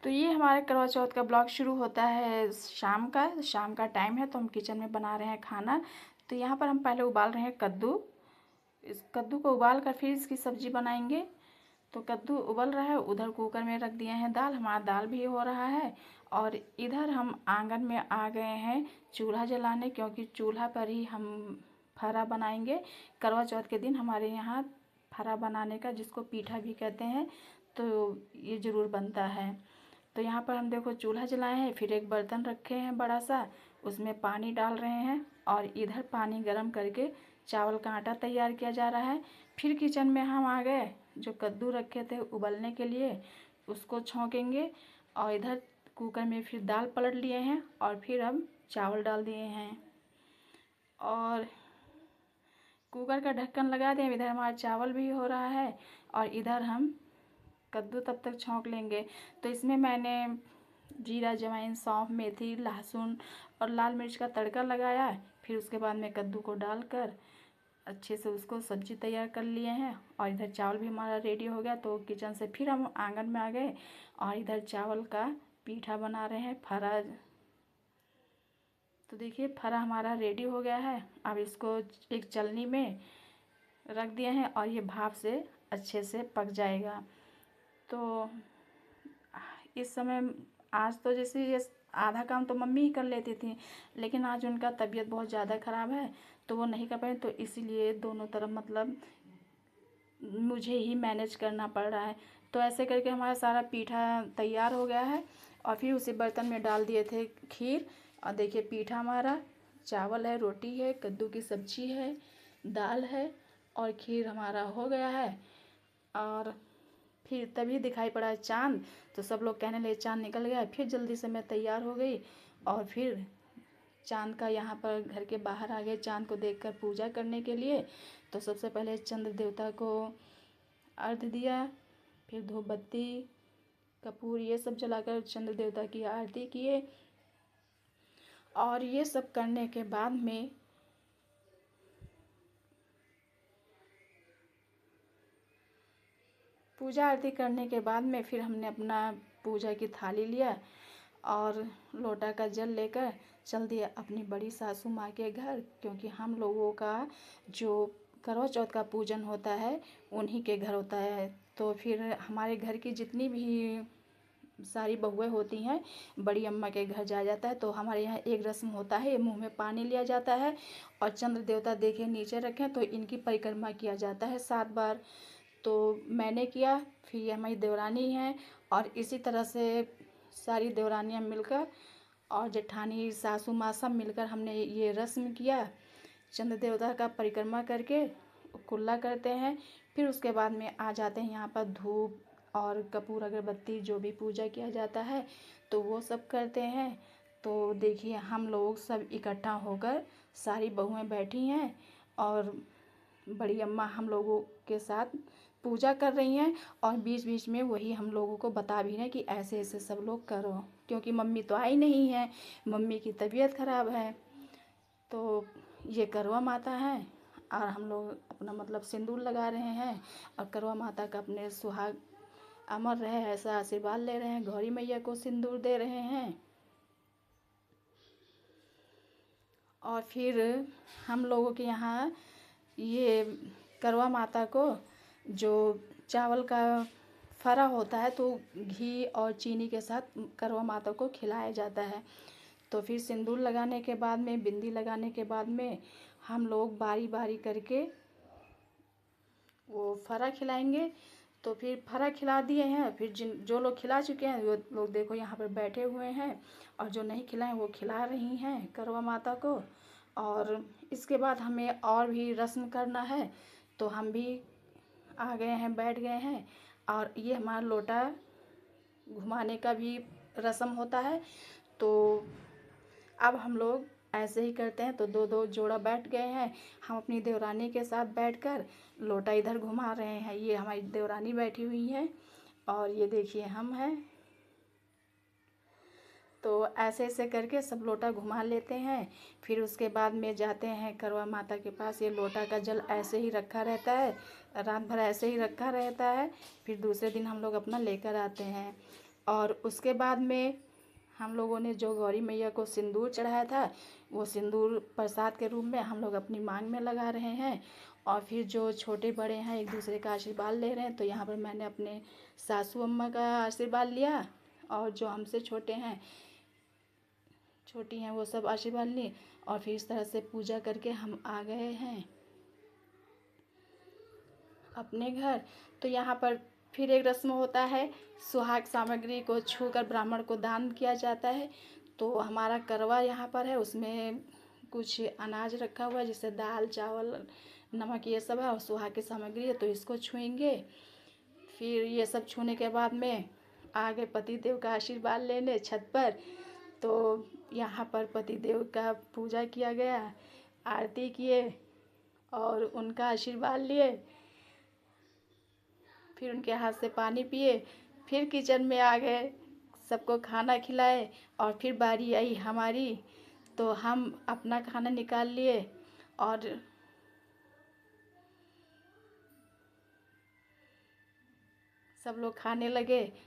तो ये हमारे करवा चौथ का ब्लॉग शुरू होता है शाम का टाइम है। तो हम किचन में बना रहे हैं खाना। तो यहाँ पर हम पहले उबाल रहे हैं कद्दू। इस कद्दू को उबाल कर फिर इसकी सब्जी बनाएंगे। तो कद्दू उबल रहा है, उधर कुकर में रख दिए हैं दाल, हमारा दाल भी हो रहा है। और इधर हम आंगन में आ गए हैं चूल्हा जलाने, क्योंकि चूल्हा पर ही हम फरा बनाएंगे। करवा चौथ के दिन हमारे यहाँ फरा बनाने का, जिसको पीठा भी कहते हैं, तो ये ज़रूर बनता है। तो यहाँ पर हम देखो चूल्हा जलाए हैं, फिर एक बर्तन रखे हैं बड़ा सा, उसमें पानी डाल रहे हैं। और इधर पानी गर्म करके चावल का आटा तैयार किया जा रहा है। फिर किचन में हम आ गए, जो कद्दू रखे थे उबलने के लिए उसको छौंकेंगे। और इधर कुकर में फिर दाल पलट लिए हैं और फिर हम चावल डाल दिए हैं और कुकर का ढक्कन लगा दें। इधर हमारा चावल भी हो रहा है और इधर हम कद्दू तब तक छौंक लेंगे। तो इसमें मैंने जीरा, जवाइन, सौंफ, मेथी, लहसुन और लाल मिर्च का तड़का लगाया। फिर उसके बाद में कद्दू को डालकर अच्छे से उसको सब्जी तैयार कर लिए हैं। और इधर चावल भी हमारा रेडी हो गया। तो किचन से फिर हम आंगन में आ गए और इधर चावल का पीठा बना रहे हैं, फरा। तो देखिए फरा हमारा रेडी हो गया है। अब इसको एक चलनी में रख दिए हैं और ये भाप से अच्छे से पक जाएगा। तो इस समय आज तो जैसे ये आधा काम तो मम्मी ही कर लेती थी, लेकिन आज उनका तबीयत बहुत ज़्यादा ख़राब है तो वो नहीं कर पाए। तो इसीलिए दोनों तरफ मतलब मुझे ही मैनेज करना पड़ रहा है। तो ऐसे करके हमारा सारा पीठा तैयार हो गया है। और फिर उसी बर्तन में डाल दिए थे खीर। और देखिए पीठा हमारा, चावल है, रोटी है, कद्दू की सब्जी है, दाल है और खीर हमारा हो गया है। और फिर तभी दिखाई पड़ा चाँद। तो सब लोग कहने लगे चाँद निकल गया। फिर जल्दी से मैं तैयार हो गई और फिर चाँद का यहाँ पर घर के बाहर आ गए चाँद को देखकर पूजा करने के लिए। तो सबसे पहले चंद्र देवता को अर्घ्य दिया, फिर धूप बत्ती, कपूर ये सब जलाकर चंद्र देवता की आरती किए। और ये सब करने के बाद में पूजा आरती करने के बाद में फिर हमने अपना पूजा की थाली लिया और लोटा का जल लेकर चल दिया अपनी बड़ी सासू माँ के घर, क्योंकि हम लोगों का जो करवा चौथ का पूजन होता है उन्हीं के घर होता है। तो फिर हमारे घर की जितनी भी सारी बहुएं होती हैं बड़ी अम्मा के घर जाया जाता है। तो हमारे यहाँ एक रस्म होता है, मुंह में पानी लिया जाता है और चंद्र देवता देखे नीचे रखें तो इनकी परिक्रमा किया जाता है 7 बार। तो मैंने किया, फिर ये हमारी देवरानी है और इसी तरह से सारी देवरानियाँ मिलकर और जेठानी, सासू माँ सब मिलकर हमने ये रस्म किया। चंद्र देवता का परिक्रमा करके कुल्ला करते हैं। फिर उसके बाद में आ जाते हैं यहाँ पर धूप और कपूर अगरबत्ती जो भी पूजा किया जाता है तो वो सब करते हैं। तो देखिए हम लोग सब इकट्ठा होकर सारी बहुएं बैठी हैं और बड़ी अम्मा हम लोगों के साथ पूजा कर रही हैं और बीच बीच में वही हम लोगों को बता भी रहे हैं कि ऐसे ऐसे सब लोग करो, क्योंकि मम्मी तो आई नहीं है, मम्मी की तबीयत ख़राब है। तो ये करवा माता है और हम लोग अपना मतलब सिंदूर लगा रहे हैं और करवा माता का अपने सुहाग अमर रहे ऐसा आशीर्वाद ले रहे हैं। गौरी मैया को सिंदूर दे रहे हैं। और फिर हम लोगों के यहाँ ये करवा माता को जो चावल का फरा होता है तो घी और चीनी के साथ करवा माता को खिलाया जाता है। तो फिर सिंदूर लगाने के बाद में, बिंदी लगाने के बाद में हम लोग बारी बारी करके वो फरा खिलाएंगे। तो फिर फरा खिला दिए हैं, फिर जो लोग खिला चुके हैं वो लोग देखो यहाँ पर बैठे हुए हैं और जो नहीं खिलाए वो खिला रही हैं करवा माता को। और इसके बाद हमें और भी रस्म करना है तो हम भी आ गए हैं, बैठ गए हैं। और ये हमारा लोटा घुमाने का भी रस्म होता है। तो अब हम लोग ऐसे ही करते हैं। तो दो दो जोड़ा बैठ गए हैं, हम अपनी देवरानी के साथ बैठकर लोटा इधर घुमा रहे हैं। ये हमारी देवरानी बैठी हुई है और ये देखिए हम हैं। तो ऐसे ऐसे करके सब लोटा घुमा लेते हैं। फिर उसके बाद में जाते हैं करवा माता के पास। ये लोटा का जल ऐसे ही रखा रहता है, रात भर ऐसे ही रखा रहता है। फिर दूसरे दिन हम लोग अपना लेकर आते हैं। और उसके बाद में हम लोगों ने जो गौरी मैया को सिंदूर चढ़ाया था वो सिंदूर प्रसाद के रूप में हम लोग अपनी मांग में लगा रहे हैं। और फिर जो छोटे बड़े हैं एक दूसरे का आशीर्वाद ले रहे हैं। तो यहाँ पर मैंने अपने सासू अम्मा का आशीर्वाद लिया और जो हमसे छोटी हैं वो सब आशीर्वाद ली। और फिर इस तरह से पूजा करके हम आ गए हैं अपने घर। तो यहाँ पर फिर एक रस्म होता है, सुहाग सामग्री को छूकर ब्राह्मण को दान किया जाता है। तो हमारा करवा यहाँ पर है, उसमें कुछ अनाज रखा हुआ है जैसे दाल चावल नमक ये सब है और सुहाग की सामग्री है, तो इसको छुएंगे। फिर ये सब छूने के बाद में आगे पतिदेव का आशीर्वाद लेने छत पर। तो यहाँ पर पतिदेव का पूजा किया गया, आरती किए और उनका आशीर्वाद लिए। फिर उनके हाथ से पानी पिए, फिर किचन में आ गए, सबको खाना खिलाए। और फिर बारी आई हमारी, तो हम अपना खाना निकाल लिए और सब लोग खाने लगे।